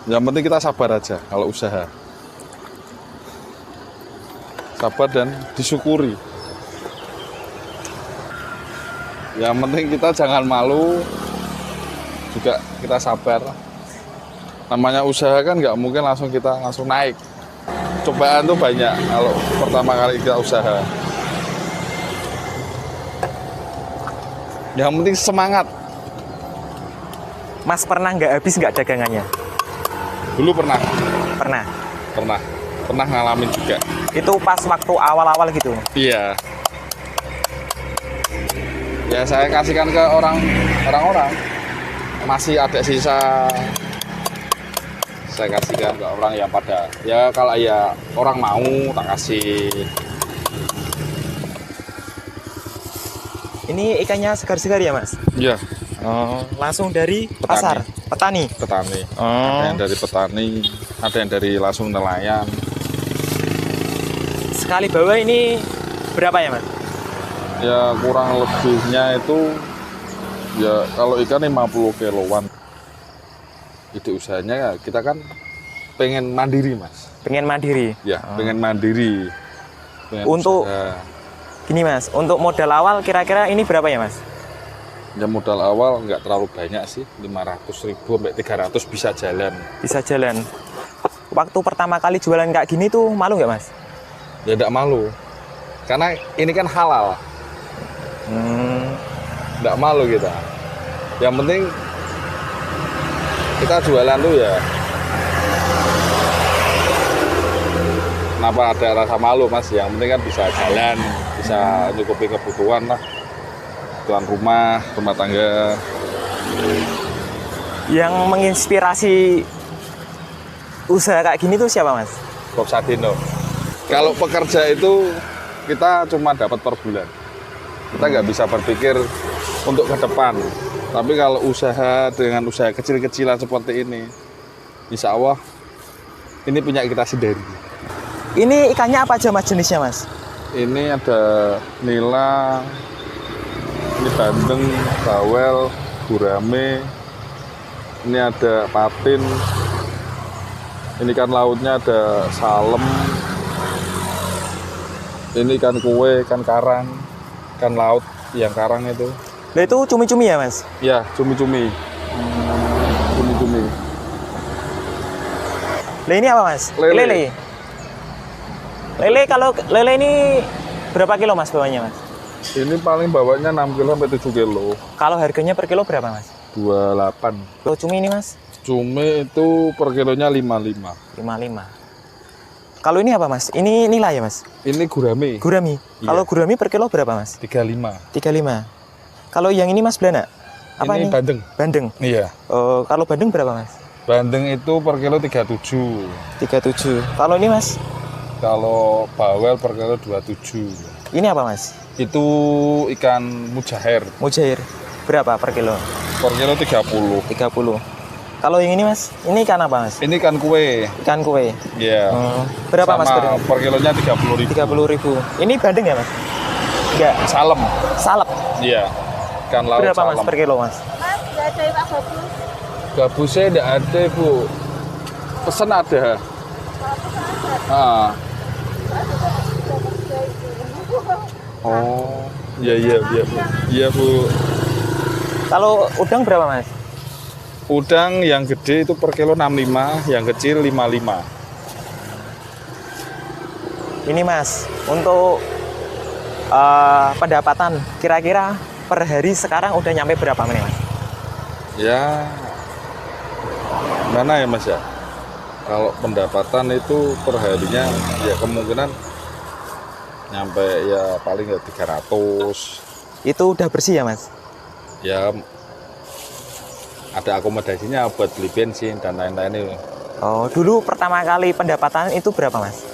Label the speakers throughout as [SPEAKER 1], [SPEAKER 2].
[SPEAKER 1] Yang penting kita sabar aja kalau usaha. Sabar dan disyukuri. Yang penting kita jangan malu, juga kita sabar. Namanya usaha kan nggak mungkin langsung naik. Cobaan tuh banyak kalau pertama kali kita usaha. Yang penting semangat.
[SPEAKER 2] Mas pernah nggak habis nggak dagangannya?
[SPEAKER 1] Dulu pernah ngalamin juga.
[SPEAKER 2] Itu pas waktu awal-awal gitu?
[SPEAKER 1] Iya. Ya saya kasihkan ke orang-orang. Masih ada sisa. Saya kasihkan ke orang yang pada. Ya kalau ya orang mau tak kasih.
[SPEAKER 2] Ini ikannya segar-segar ya Mas?
[SPEAKER 1] Iya.
[SPEAKER 2] Oh, langsung dari pasar? Petani?
[SPEAKER 1] Petani.
[SPEAKER 2] Oh.
[SPEAKER 1] Ada yang dari petani, ada yang dari langsung nelayan.
[SPEAKER 2] Sekali bawa ini berapa ya Mas?
[SPEAKER 1] Ya kurang lebihnya itu ya kalau ikan 50 kiloan. Ide usahanya ya kita kan pengen mandiri Mas.
[SPEAKER 2] Pengen mandiri?
[SPEAKER 1] Ya, pengen mandiri. Pengen
[SPEAKER 2] untuk
[SPEAKER 1] usaha.
[SPEAKER 2] Gini Mas, untuk modal awal kira-kira ini berapa ya Mas?
[SPEAKER 1] Ya modal awal nggak terlalu banyak sih, 500.000 sampai 300 bisa jalan.
[SPEAKER 2] Bisa jalan. Waktu pertama kali jualan kayak gini tuh malu nggak Mas?
[SPEAKER 1] Ya nggak malu, karena ini kan halal. Nggak malu kita. Yang penting kita jualan tuh ya. Kenapa ada rasa malu Mas? Yang penting kan bisa jalan, bisa nyukupi kebutuhan lah. Tuan rumah tangga.
[SPEAKER 2] Yang menginspirasi usaha kayak gini tuh siapa Mas?
[SPEAKER 1] Bob Sadino. Kalau pekerja itu kita cuma dapat per bulan. Kita nggak bisa berpikir untuk ke depan. Tapi kalau usaha dengan usaha kecil-kecilan seperti ini, insya Allah ini punya kita sendiri.
[SPEAKER 2] Ini ikannya apa aja Mas jenisnya Mas?
[SPEAKER 1] Ini ada nila, ini bandeng, bawel, gurame, ini ada patin, ini ikan lautnya ada salem, ini ikan kue, ikan karang, ikan laut yang karang itu.
[SPEAKER 2] Nah itu cumi-cumi ya Mas?
[SPEAKER 1] Ya, cumi-cumi. Cumi-cumi.
[SPEAKER 2] Nah ini apa Mas?
[SPEAKER 1] Lele.
[SPEAKER 2] Lele, kalau lele ini berapa kilo Mas bawahnya Mas?
[SPEAKER 1] Ini paling bawanya 6 kilo sampai 7 kilo.
[SPEAKER 2] Kalau harganya per kilo berapa Mas?
[SPEAKER 1] 28.
[SPEAKER 2] Kalau cumi ini Mas?
[SPEAKER 1] Cumi itu per kilonya 55.
[SPEAKER 2] 55. Kalau ini apa Mas? Ini nila ya Mas?
[SPEAKER 1] Ini gurame.
[SPEAKER 2] Gurami.
[SPEAKER 1] Iya.
[SPEAKER 2] Kalau gurami per kilo berapa Mas?
[SPEAKER 1] 35.
[SPEAKER 2] 35. Kalau yang ini Mas belana? Apa
[SPEAKER 1] ini
[SPEAKER 2] ini?
[SPEAKER 1] bandeng.
[SPEAKER 2] Bandeng.
[SPEAKER 1] Iya.
[SPEAKER 2] Kalau bandeng berapa Mas?
[SPEAKER 1] Bandeng itu per kilo 37.
[SPEAKER 2] 37. Kalau ini Mas?
[SPEAKER 1] Kalau bawel per kilo 27.
[SPEAKER 2] Ini apa Mas?
[SPEAKER 1] Itu ikan mujair.
[SPEAKER 2] Mujair. Berapa per kilo?
[SPEAKER 1] Per kilo 30.
[SPEAKER 2] 30. Kalau yang ini Mas? Ini ikan apa Mas?
[SPEAKER 1] Ini ikan kue.
[SPEAKER 2] Ikan kue.
[SPEAKER 1] Iya.
[SPEAKER 2] Berapa Mas per kilo?
[SPEAKER 1] Per kilonya 30.000.
[SPEAKER 2] 30.000. Ini bandeng ya Mas? Enggak.
[SPEAKER 1] Salem.
[SPEAKER 2] Salep.
[SPEAKER 1] Iya. Ikan laut
[SPEAKER 2] Berapa
[SPEAKER 1] salem.
[SPEAKER 2] Mas per kilo Mas?
[SPEAKER 3] Mas, nggak ada Pak Gabus.
[SPEAKER 1] Gabusnya tidak ada Bu. Pesen ada. Ah. Oh, iya Bu. Iya Bu.
[SPEAKER 2] Kalau udang berapa Mas?
[SPEAKER 1] Udang yang gede itu per kilo 65, yang kecil 55.
[SPEAKER 2] Ini Mas, untuk pendapatan kira-kira per hari sekarang udah nyampe berapa nih Mas?
[SPEAKER 1] Ya, mana ya Mas ya? Kalau pendapatan itu per harinya ya kemungkinan nyampe ya paling ya 300.
[SPEAKER 2] Itu udah bersih ya Mas?
[SPEAKER 1] Ya ada akomodasinya buat beli bensin dan lain-lain itu.
[SPEAKER 2] Oh, dulu pertama kali pendapatan itu berapa Mas?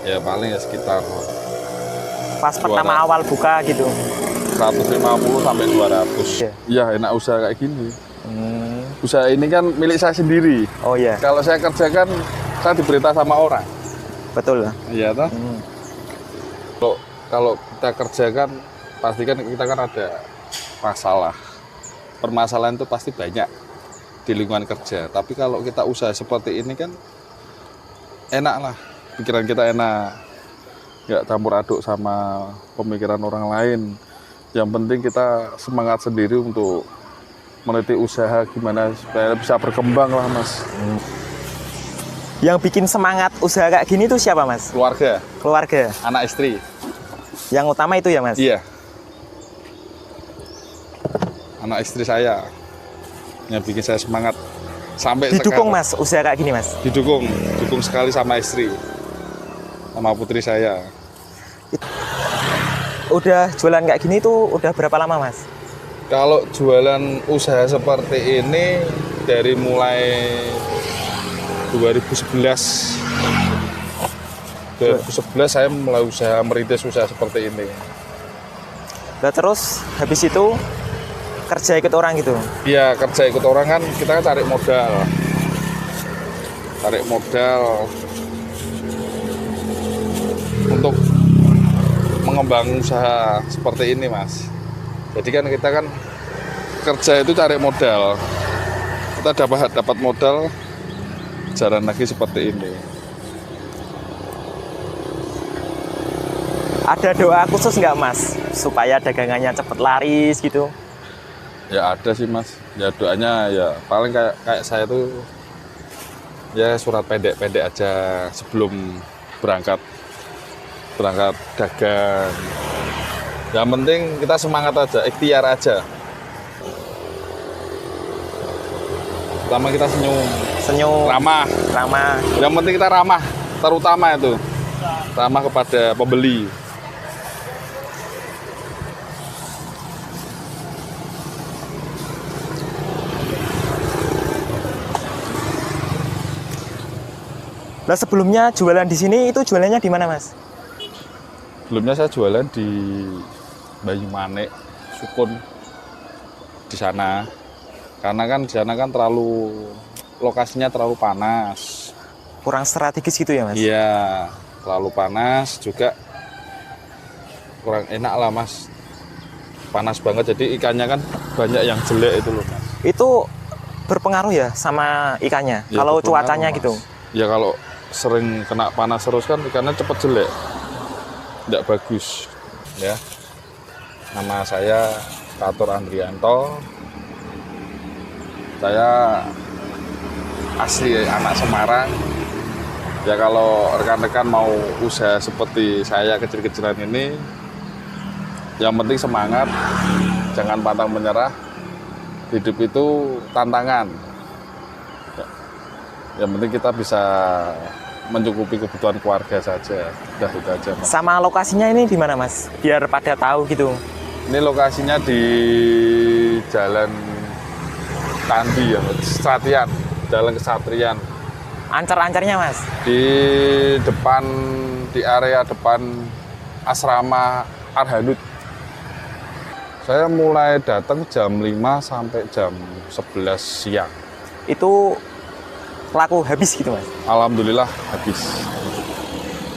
[SPEAKER 1] Ya paling ya sekitar
[SPEAKER 2] Pas pertama awal buka gitu.
[SPEAKER 1] 150 sampai 200. Iya, enak usaha kayak gini. Usaha ini kan milik saya sendiri.
[SPEAKER 2] Oh iya,
[SPEAKER 1] Kalau saya kerjakan, saya diberita sama orang.
[SPEAKER 2] betul.
[SPEAKER 1] Iya toh? Kalau kita kerjakan, pastikan kita kan ada masalah. Permasalahan itu pasti banyak. di lingkungan kerja. Tapi kalau kita usaha seperti ini kan enak lah, pikiran kita enak, nggak campur aduk sama pemikiran orang lain. Yang penting kita semangat sendiri untuk meniti usaha gimana supaya bisa berkembang lah, Mas.
[SPEAKER 2] Yang bikin semangat usaha kayak gini tuh siapa, Mas?
[SPEAKER 1] Keluarga,
[SPEAKER 2] Keluarga.
[SPEAKER 1] anak istri.
[SPEAKER 2] Yang utama itu ya, Mas?
[SPEAKER 1] Iya. Anak istri saya yang bikin saya semangat sampai
[SPEAKER 2] Didukung,
[SPEAKER 1] sekarang.
[SPEAKER 2] Mas, usaha kayak gini, Mas?
[SPEAKER 1] Didukung sekali sama istri, sama putri saya.
[SPEAKER 2] Udah jualan kayak gini tuh udah berapa lama, Mas?
[SPEAKER 1] Kalau jualan usaha seperti ini dari mulai 2011 saya mulai merintis usaha seperti ini.
[SPEAKER 2] Nah, terus habis itu kerja ikut orang gitu?
[SPEAKER 1] Iya, kerja ikut orang kan kita kan cari modal untuk mengembang usaha seperti ini, Mas. Jadi kan kita kan kerja itu cari modal, kita dapat modal, jalan lagi seperti ini.
[SPEAKER 2] Ada doa khusus nggak, Mas, supaya dagangannya cepet laris gitu?
[SPEAKER 1] Ya ada sih, Mas. Ya doanya ya paling kayak saya tuh ya surat pendek-pendek aja sebelum berangkat dagang. Yang penting kita semangat aja, ikhtiar aja. Pertama kita
[SPEAKER 2] Senyum,
[SPEAKER 1] ramah. Yang penting kita ramah, terutama itu ramah kepada pembeli.
[SPEAKER 2] Nah, sebelumnya jualan di sini itu jualannya di mana, Mas?
[SPEAKER 1] Sebelumnya saya jualan di Banyumanik, Sukun di sana. Karena kan di sana kan lokasinya terlalu panas.
[SPEAKER 2] Kurang strategis gitu ya, Mas?
[SPEAKER 1] Iya, terlalu panas juga kurang enak lah, Mas. Panas banget jadi ikannya kan banyak yang jelek itu loh, Mas.
[SPEAKER 2] Itu berpengaruh ya sama ikannya?
[SPEAKER 1] Ya,
[SPEAKER 2] kalau
[SPEAKER 1] berpengaruh,
[SPEAKER 2] cuacanya
[SPEAKER 1] Mas.
[SPEAKER 2] gitu?
[SPEAKER 1] Ya kalau sering kena panas terus kan ikannya cepet jelek. Tidak bagus, ya. Nama saya Catur Andrianto. Saya asli anak Semarang. Ya kalau rekan-rekan mau usaha seperti saya kecil-kecilan ini, yang penting semangat, jangan pantang menyerah. Hidup itu tantangan. Yang penting kita bisa mencukupi kebutuhan keluarga saja. Udah itu aja, Mas.
[SPEAKER 2] Sama lokasinya ini di mana, Mas? Biar pada tahu gitu.
[SPEAKER 1] Ini lokasinya di Jalan Candi ya, Kesatrian, Jalan Kesatrian.
[SPEAKER 2] Ancar-ancarnya, Mas?
[SPEAKER 1] Di area depan asrama Arhanud. Saya mulai datang jam 5 sampai jam 11 siang.
[SPEAKER 2] Itu laku habis gitu, Mas?
[SPEAKER 1] Alhamdulillah habis.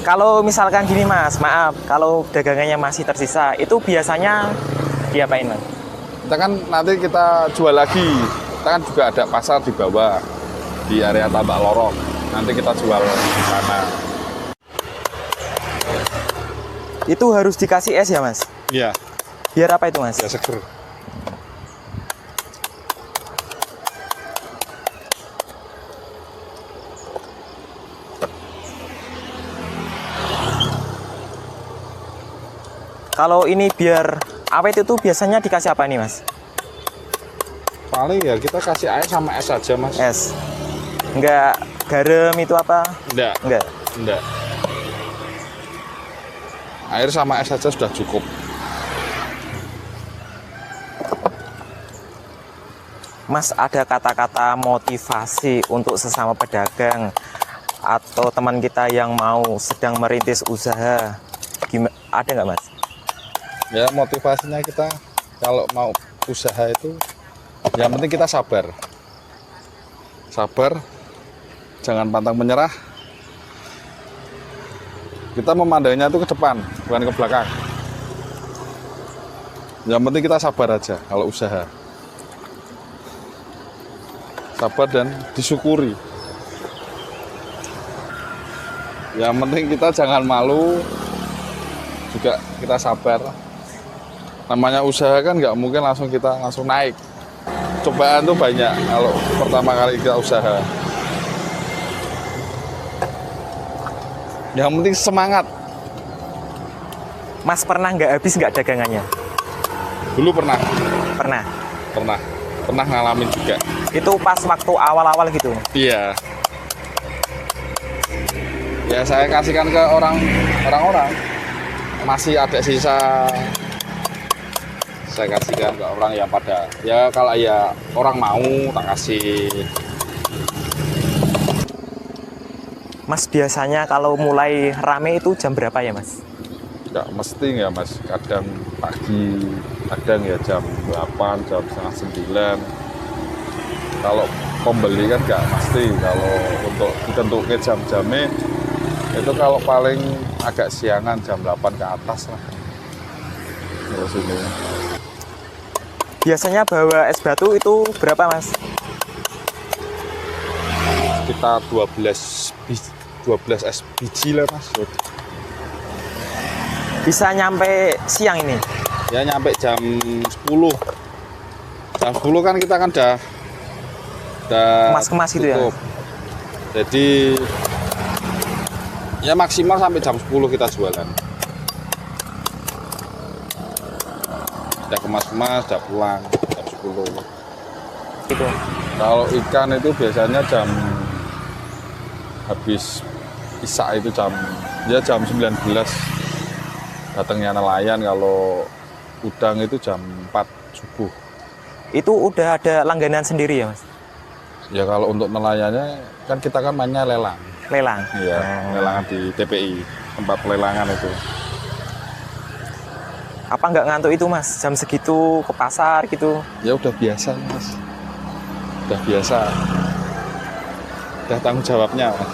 [SPEAKER 2] Kalau misalkan gini, Mas, maaf, kalau dagangannya masih tersisa, itu biasanya diapain, Mas?
[SPEAKER 1] Nanti kita jual lagi. Kita kan juga ada pasar di bawah, di area Tambak Lorok. Nanti kita jual di sana.
[SPEAKER 2] Itu harus dikasih es ya, Mas?
[SPEAKER 1] Iya,
[SPEAKER 2] Biar apa itu, Mas?
[SPEAKER 1] ya seger.
[SPEAKER 2] Kalau ini biar awet itu biasanya dikasih apa nih, Mas?
[SPEAKER 1] Paling ya kita kasih air sama es aja, Mas.
[SPEAKER 2] Es. Enggak garam itu apa?
[SPEAKER 1] Enggak.
[SPEAKER 2] Enggak.
[SPEAKER 1] Air sama es saja sudah cukup.
[SPEAKER 2] Mas, ada kata-kata motivasi untuk sesama pedagang atau teman kita yang mau sedang merintis usaha? Ada nggak, Mas?
[SPEAKER 1] Ya motivasinya kita kalau mau usaha itu yang penting kita sabar, jangan pantang menyerah. Kita memandangnya itu ke depan bukan ke belakang. Yang penting kita sabar aja kalau usaha. sabar dan disyukuri. Yang penting kita jangan malu, juga kita sabar. Namanya usaha kan nggak mungkin langsung naik. Cobaan tuh banyak kalau pertama kali kita usaha. Yang penting semangat.
[SPEAKER 2] Mas pernah nggak habis nggak dagangannya?
[SPEAKER 1] Dulu pernah ngalamin juga.
[SPEAKER 2] Itu pas waktu awal-awal gitu?
[SPEAKER 1] Iya. Ya saya kasihkan ke orang-orang. Masih ada sisa. Saya kasihkan ke orang yang pada, ya kalau ya orang mau tak kasih.
[SPEAKER 2] Mas biasanya kalau mulai rame itu jam berapa ya Mas?
[SPEAKER 1] Nggak mesti nggak Mas, kadang pagi, kadang ya jam 8, jam setengah 9. Kalau pembeli kan nggak mesti, kalau untuk ditentukan jam-jamnya itu kalau paling agak siangan jam 8 ke atas lah. Terus ini.
[SPEAKER 2] Biasanya bawa es batu itu berapa Mas?
[SPEAKER 1] Sekitar 12 es biji lah Mas.
[SPEAKER 2] Bisa nyampe siang ini?
[SPEAKER 1] Ya nyampe jam 10. Jam 10 kan kita kan udah
[SPEAKER 2] kemas itu ya?
[SPEAKER 1] Jadi ya maksimal sampai jam 10 kita jualan. Udah kemas-kemas, udah pulang jam 10.
[SPEAKER 2] Gitu.
[SPEAKER 1] Kalau ikan itu biasanya habis isak itu jam 19 datangnya nelayan. Kalau udang itu jam 4 subuh.
[SPEAKER 2] Itu udah ada langganan sendiri ya Mas?
[SPEAKER 1] Ya kalau untuk nelayannya kan kita kan mainnya lelang.
[SPEAKER 2] Lelang?
[SPEAKER 1] Iya, lelangan di TPI, tempat pelelangan itu.
[SPEAKER 2] Apa nggak ngantuk itu Mas? Jam segitu ke pasar gitu?
[SPEAKER 1] Ya udah biasa Mas. Udah biasa. Udah tanggung jawabnya Mas.